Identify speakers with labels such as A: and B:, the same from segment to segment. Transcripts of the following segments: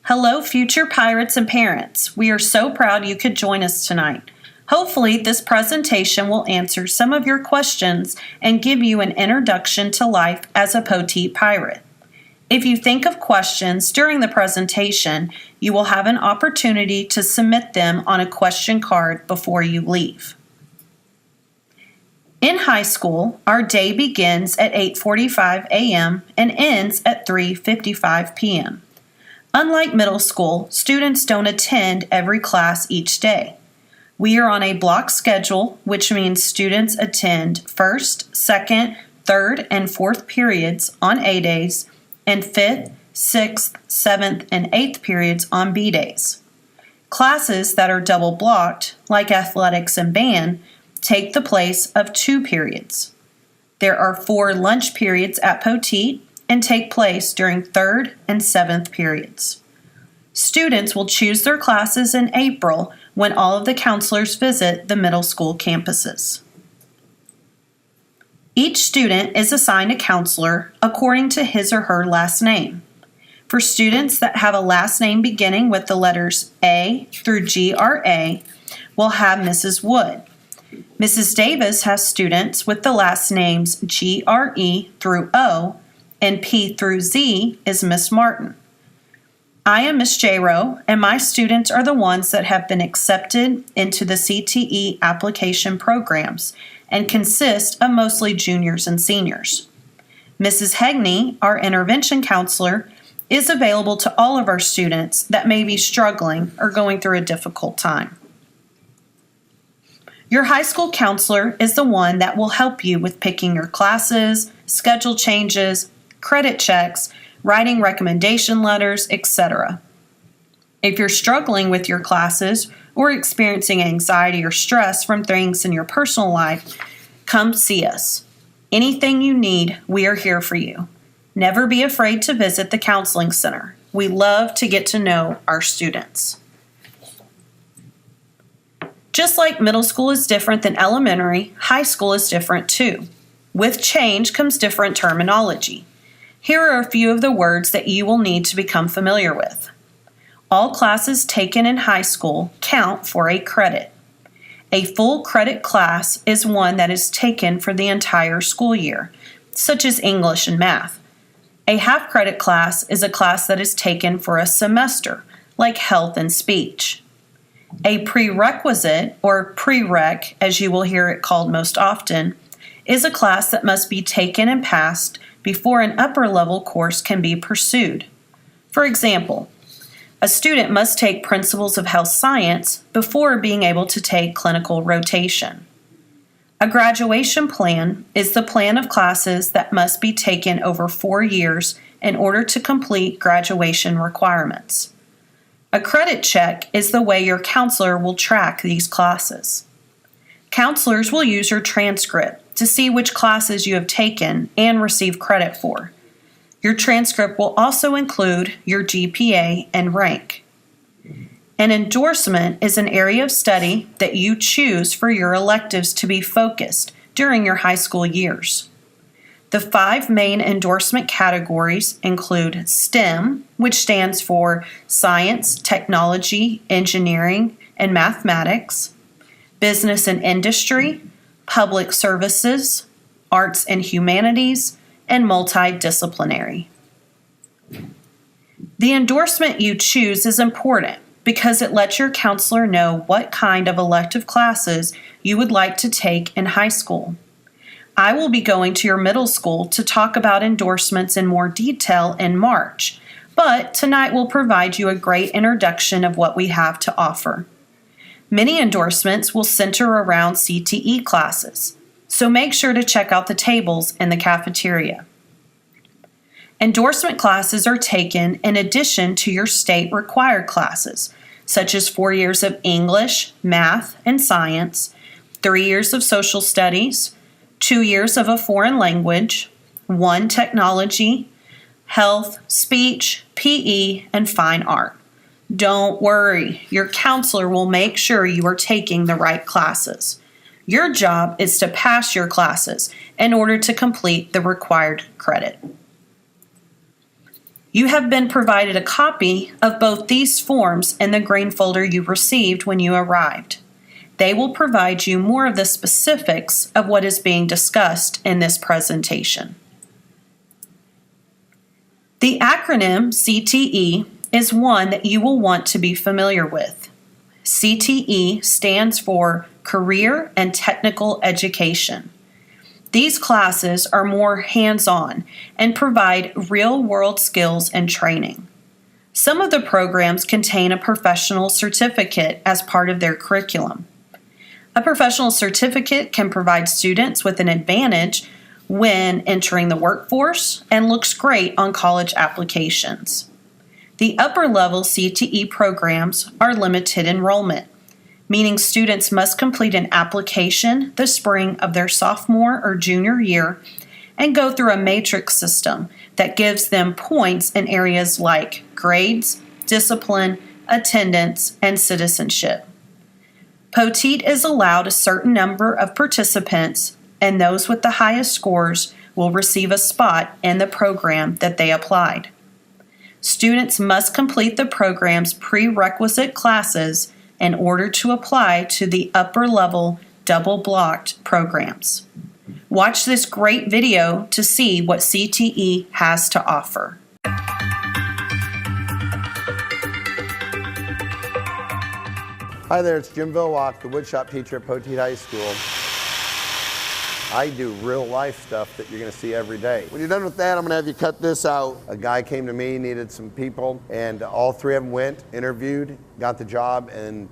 A: Hello, future pirates and parents. We are so proud you could join us tonight. Hopefully, this presentation will answer some of your questions and give you an introduction to life as a Poteet pirate. If you think of questions during the presentation, you will have an opportunity to submit them on a question card before you leave. In high school, our day begins at 8:45 a.m. and ends at 3:55 p.m. Unlike middle school, students don't attend every class each day. We are on a block schedule, which means students attend first, second, third, and fourth periods on A days, and fifth, sixth, seventh, and eighth periods on B days. Classes that are double blocked, like athletics and band, take the place of 2 periods. There are 4 lunch periods at Poteet and take place during 3rd and 7th periods. Students will choose their classes in April when all of the counselors visit the middle school campuses. Each student is assigned a counselor according to his or her last name. For students that have a last name beginning with the letters A through GRA, we'll have Mrs. Wood. Mrs. Davis has students with the last names GRE through O, and P through Z is Miss Martin. I am Miss J-Rowe, and my students are the ones that have been accepted into the CTE application programs and consist of mostly juniors and seniors. Mrs. Hegney, our intervention counselor, is available to all of our students that may be struggling or going through a difficult time. Your high school counselor is the one that will help you with picking your classes, schedule changes, credit checks, writing recommendation letters, etc. If you're struggling with your classes or experiencing anxiety or stress from things in your personal life, come see us. Anything you need, we are here for you. Never be afraid to visit the counseling center. We love to get to know our students. Just like middle school is different than elementary, high school is different too. With change comes different terminology. Here are a few of the words that you will need to become familiar with. All classes taken in high school count for a credit. A full credit class is one that is taken for the entire school year, such as English and math. A half credit class is a class that is taken for a semester, like health and speech. A prerequisite, or prereq, as you will hear it called most often, is a class that must be taken and passed before an upper level course can be pursued. For example, a student must take Principles of Health Science before being able to take clinical rotation. A graduation plan is the plan of classes that must be taken over 4 years in order to complete graduation requirements. A credit check is the way your counselor will track these classes. Counselors will use your transcript to see which classes you have taken and receive credit for. Your transcript will also include your GPA and rank. An endorsement is an area of study that you choose for your electives to be focused during your high school years. The 5 main endorsement categories include STEM, which stands for Science, Technology, Engineering, and Mathematics, Business and Industry, Public Services, Arts and Humanities, and Multidisciplinary. The endorsement you choose is important because it lets your counselor know what kind of elective classes you would like to take in high school. I will be going to your middle school to talk about endorsements in more detail in March, but tonight will provide you a great introduction of what we have to offer. Many endorsements will center around CTE classes, so make sure to check out the tables in the cafeteria. Endorsement classes are taken in addition to your state required classes, such as 4 years of English, math, and science, 3 years of social studies, 2 years of a foreign language, 1 technology, health, speech, PE, and fine art. Don't worry, your counselor will make sure you are taking the right classes. Your job is to pass your classes in order to complete the required credit. You have been provided a copy of both these forms in the green folder you received when you arrived. They will provide you more of the specifics of what is being discussed in this presentation. The acronym CTE is one that you will want to be familiar with. CTE stands for Career and Technical Education. These classes are more hands-on and provide real-world skills and training. Some of the programs contain a professional certificate as part of their curriculum. A professional certificate can provide students with an advantage when entering the workforce and looks great on college applications. The upper-level CTE programs are limited enrollment, meaning students must complete an application the spring of their sophomore or junior year and go through a matrix system that gives them points in areas like grades, discipline, attendance, and citizenship. Poteet is allowed a certain number of participants, and those with the highest scores will receive a spot in the program that they applied. Students must complete the program's prerequisite classes in order to apply to the upper-level double-blocked programs. Watch this great video to see what CTE has to offer.
B: Hi there, it's Jim Vilwalk, the woodshop teacher at Poteet High School. I do real life stuff that you're gonna see every day. When you're done with that, I'm gonna have you cut this out. A guy came to me, needed some people, and all three of them went, interviewed, got the job, and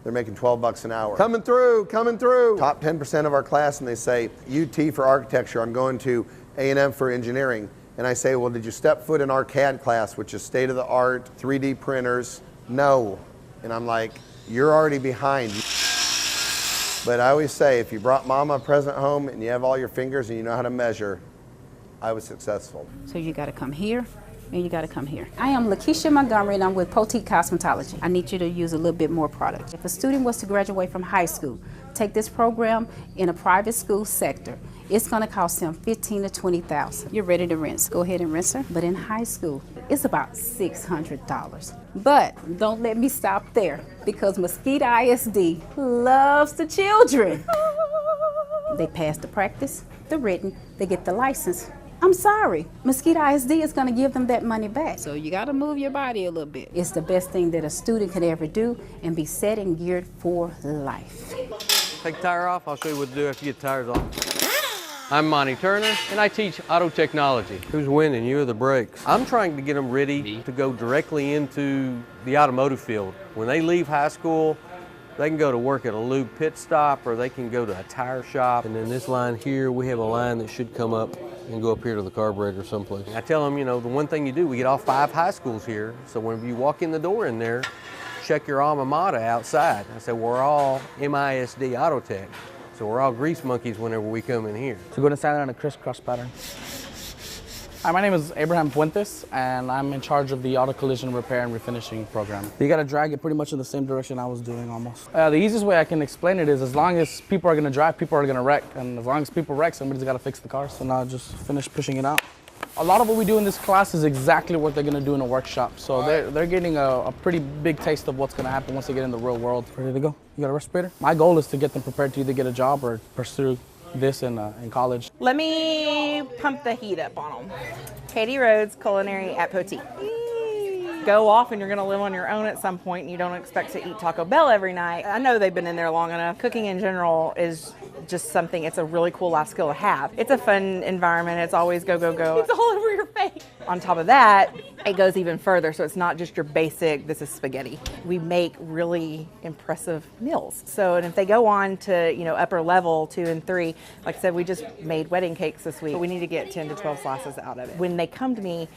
B: they're making 12 bucks an hour. Coming through, coming through. Top 10% of our class, and they say, UT for architecture, I'm going to A&M for engineering. And I say, well, did you step foot in our CAD class, which is state of the art, 3D printers? No. And I'm like, you're already behind. But I always say, if you brought mama a present home and you have all your fingers and you know how to measure, I was successful.
C: So you gotta come here and you gotta come here. I am Lakeisha Montgomery and I'm with Poteet Cosmetology. I need you to use a little bit more product. If a student was to graduate from high school, take this program in a private school sector, it's gonna cost them $15,000 to $20,000. You're ready to rinse, go ahead and rinse her. But in high school, it's about $600. But don't let me stop there, because Mesquite ISD loves the children. They pass the practice, the written, they get the license. I'm sorry, Mesquite ISD is gonna give them that money back. So you gotta move your body a little bit. It's the best thing that a student could ever do and be set and geared for life.
D: Take the tire off, I'll show you what to do after you get the tires off. I'm Monty Turner, and I teach auto technology. Who's winning, you or the brakes? I'm trying to get them ready to go directly into the automotive field. When they leave high school, they can go to work at a lube pit stop, or they can go to a tire shop. And then this line here, we have a line that should come up and go up here to the carburetor someplace. I tell them, you know, the one thing you do, we get all 5 high schools here, so when you walk in the door in there, check your alma mater outside. I said, we're all MISD Auto Tech. So we're all grease monkeys whenever we come in here.
E: So we're going to stand on a crisscross pattern. Hi, my name is Abraham Fuentes, and I'm in charge of the auto collision repair and refinishing program. You got to drag it pretty much in the same direction I was doing almost. The easiest way I can explain it is, as long as people are going to drive, people are going to wreck. And as long as people wreck, somebody's got to fix the car. So now just finish pushing it out. A lot of what we do in this class is exactly what they're going to do in a workshop. So they're getting a pretty big taste of what's going to happen once they get in the real world. Ready to go? You got a respirator? My goal is to get them prepared to either get a job or pursue this in college.
F: Let me pump the heat up on them. Katie Rhodes, Culinary at Poteet. Go off and you're going to live on your own at some point and you don't expect to eat Taco Bell every night. I know they've been in there long enough. Cooking in general is just something, it's a really cool life skill to have. It's a fun environment. It's always go, go, go. It's all over your face. On top of that, it goes even further. So it's not just your basic, this is spaghetti. We make really impressive meals. So, and if they go on to, you know, upper level 2 and 3, like I said, we just made wedding cakes this week. But we need to get 10 to 12 slices out of it. When they come to me,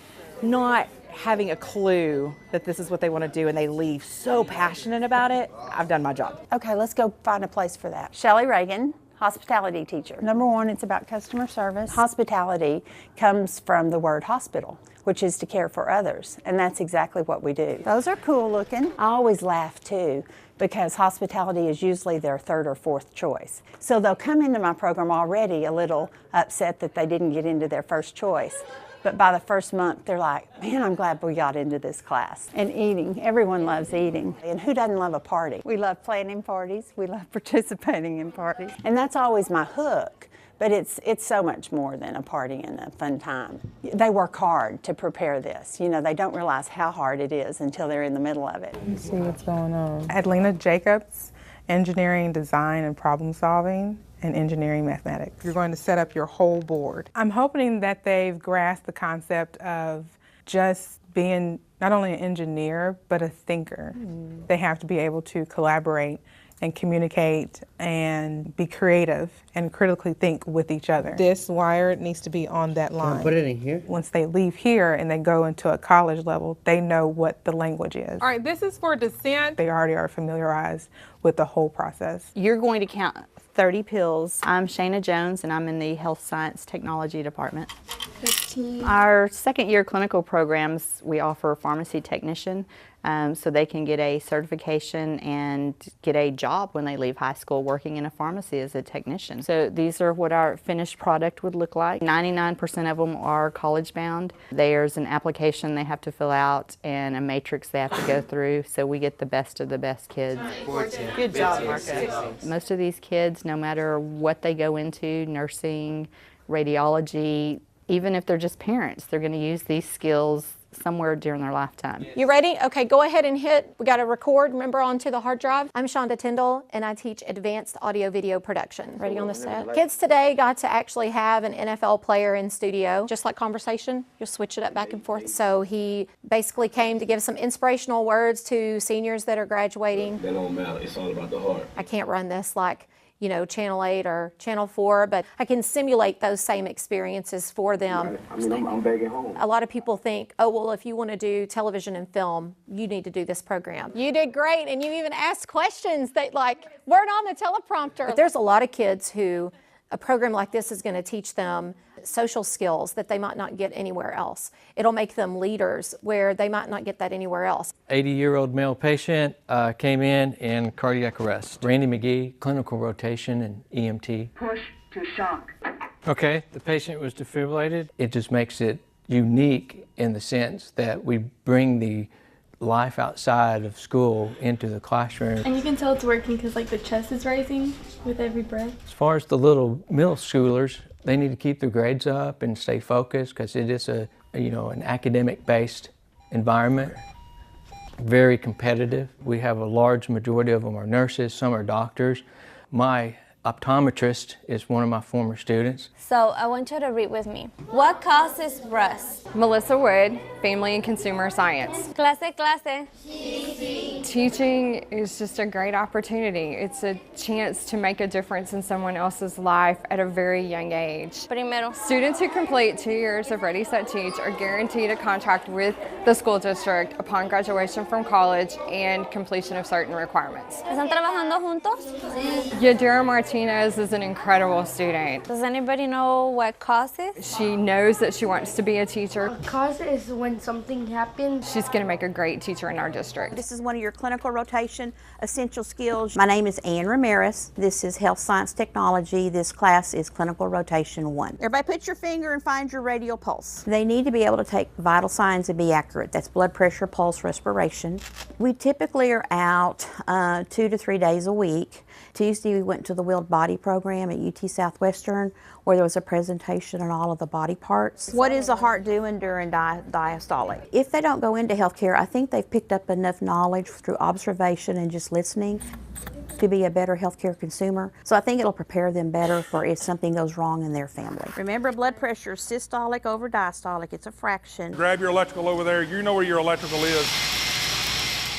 F: not having a clue that this is what they want to do and they leave so passionate about it, I've done my job.
G: Okay, let's go find a place for that. Shelley Reagan, hospitality teacher. Number 1, it's about customer service. Hospitality comes from the word hospital, which is to care for others, and that's exactly what we do. Those are cool looking. I always laugh too, because hospitality is usually their 3rd or 4th choice. So they'll come into my program already a little upset that they didn't get into their first choice. But by the first month, they're like, man, I'm glad we got into this class. And eating, everyone loves eating. And who doesn't love a party? We love planning parties, we love participating in parties. And that's always my hook. But it's so much more than a party and a fun time. They work hard to prepare this. You know, they don't realize how hard it is until they're in the middle of it.
H: Let's see what's going on. Adelina Jacobs, Engineering, Design, and Problem Solving, and Engineering Mathematics. You're going to set up your whole board. I'm hoping that they've grasped the concept of just being not only an engineer, but a thinker. They have to be able to collaborate and communicate and be creative and critically think with each other. This wire needs to be on that line.
I: Put it in here.
H: Once they leave here and they go into a college level, they know what the language is.
J: All right, this is for descent.
H: They already are familiarized with the whole process.
K: You're going to count 30 pills. I'm Shayna Jones, and I'm in the Health Science Technology Department. 15. Our second year clinical programs, we offer pharmacy technician, so they can get a certification and get a job when they leave high school working in a pharmacy as a technician. So these are what our finished product would look like. 99% of them are college bound. There's an application they have to fill out and a matrix they have to go through, so we get the best of the best kids.
F: Good job, Marcus.
K: Most of these kids, no matter what they go into, nursing, radiology, even if they're just parents, they're going to use these skills somewhere during their lifetime.
L: You ready? Okay, go ahead and hit. We got to record, remember, onto the hard drive. I'm Shonda Tyndall, and I teach advanced audio-video production. Ready on the set? Kids today got to actually have an NFL player in studio. Just like conversation, you'll switch it up back and forth. So he basically came to give some inspirational words to seniors that are graduating.
M: That don't matter. It's all about the heart.
L: I can't run this like, you know, Channel 8 or Channel 4, but I can simulate those same experiences for them.
M: I mean, I'm back at home.
L: A lot of people think, oh, well, if you want to do television and film, you need to do this program. You did great, and you even asked questions that, like, weren't on the teleprompter. But there's a lot of kids who a program like this is going to teach them social skills that they might not get anywhere else. It'll make them leaders where they might not get that anywhere else.
D: 80-year-old male patient came in cardiac arrest. Randy McGee, clinical rotation and EMT.
N: Push to shock.
D: Okay, the patient was defibrillated. It just makes it unique in the sense that we bring the life outside of school into the classroom.
O: And you can tell it's working because like the chest is rising with every breath.
D: As far as the little middle schoolers, they need to keep their grades up and stay focused because it is an academic-based environment, very competitive. We have a large majority of them are nurses, some are doctors. My optometrist is one of my former students.
P: So I want you to read with me. What causes rust?
Q: Melissa Wood, Family and Consumer Science.
P: Clase.
Q: Teaching is just a great opportunity. It's a chance to make a difference in someone else's life at a very young age.
P: Primero.
Q: Students who complete 2 years of Ready, Set, Teach are guaranteed a contract with the school district upon graduation from college and completion of certain requirements.
P: ¿Están trabajando juntos?
Q: Yadira Martinez is an incredible student.
P: Does anybody know what cause is?
Q: She knows that she wants to be a teacher.
O: Cause is when something happens.
Q: She's going to make a great teacher in our district.
R: This is one of your clinical rotation essential skills. My name is Ann Ramirez. This is Health Science Technology. This class is Clinical Rotation 1. Everybody put your finger and find your radial pulse. They need to be able to take vital signs and be accurate. That's blood pressure, pulse, respiration. We typically are out 2 to 3 days a week. Tuesday we went to the Wheeled Body program at UT Southwestern where there was a presentation on all of the body parts. What is the heart doing during diastolic? If they don't go into healthcare, I think they've picked up enough knowledge through observation and just listening to be a better healthcare consumer. So I think it'll prepare them better for if something goes wrong in their family. Remember, blood pressure is systolic over diastolic. It's a fraction.
S: Grab your electrical over there. You know where your electrical is.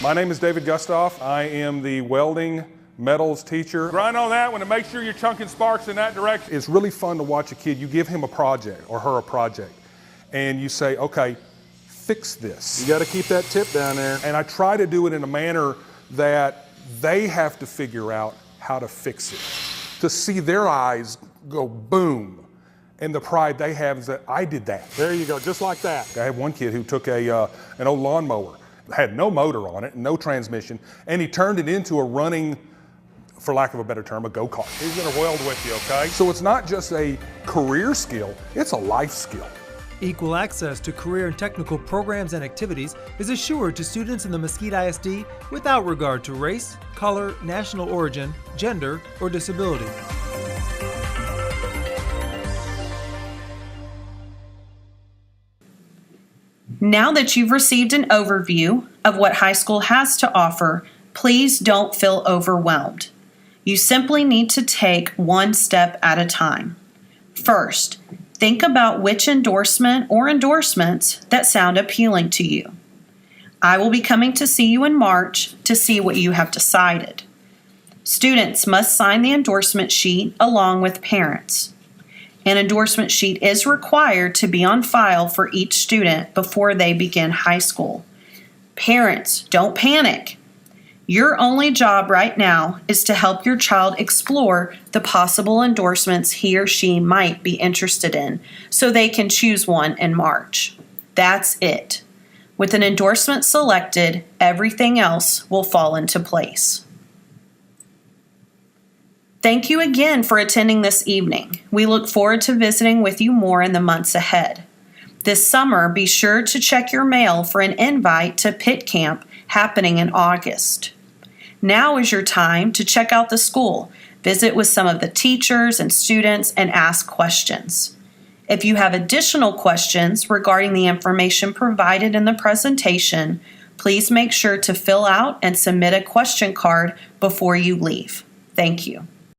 S: My name is David Gustoff. I am the welding metals teacher. Grind on that one to make sure you're chunking sparks in that direction. It's really fun to watch a kid. You give him a project or her a project and you say, okay, fix this. You got to keep that tip down there. And I try to do it in a manner that they have to figure out how to fix it. To see their eyes go boom and the pride they have is that I did that. There you go, just like that. I had one kid who took an old lawnmower, had no motor on it, no transmission, and he turned it into a running, for lack of a better term, a go-kart. He's gonna weld with you, okay? So it's not just a career skill, it's a life skill.
I: Equal access to career and technical programs and activities is assured to students in the Mesquite ISD without regard to race, color, national origin, gender, or disability.
A: Now that you've received an overview of what high school has to offer, please don't feel overwhelmed. You simply need to take one step at a time. First, think about which endorsement or endorsements that sound appealing to you. I will be coming to see you in March to see what you have decided. Students must sign the endorsement sheet along with parents. An endorsement sheet is required to be on file for each student before they begin high school. Parents, don't panic. Your only job right now is to help your child explore the possible endorsements he or she might be interested in so they can choose one in March. That's it. With an endorsement selected, everything else will fall into place. Thank you again for attending this evening. We look forward to visiting with you more in the months ahead. This summer, be sure to check your mail for an invite to Pit Camp happening in August. Now is your time to check out the school, visit with some of the teachers and students, and ask questions. If you have additional questions regarding the information provided in the presentation, please make sure to fill out and submit a question card before you leave. Thank you.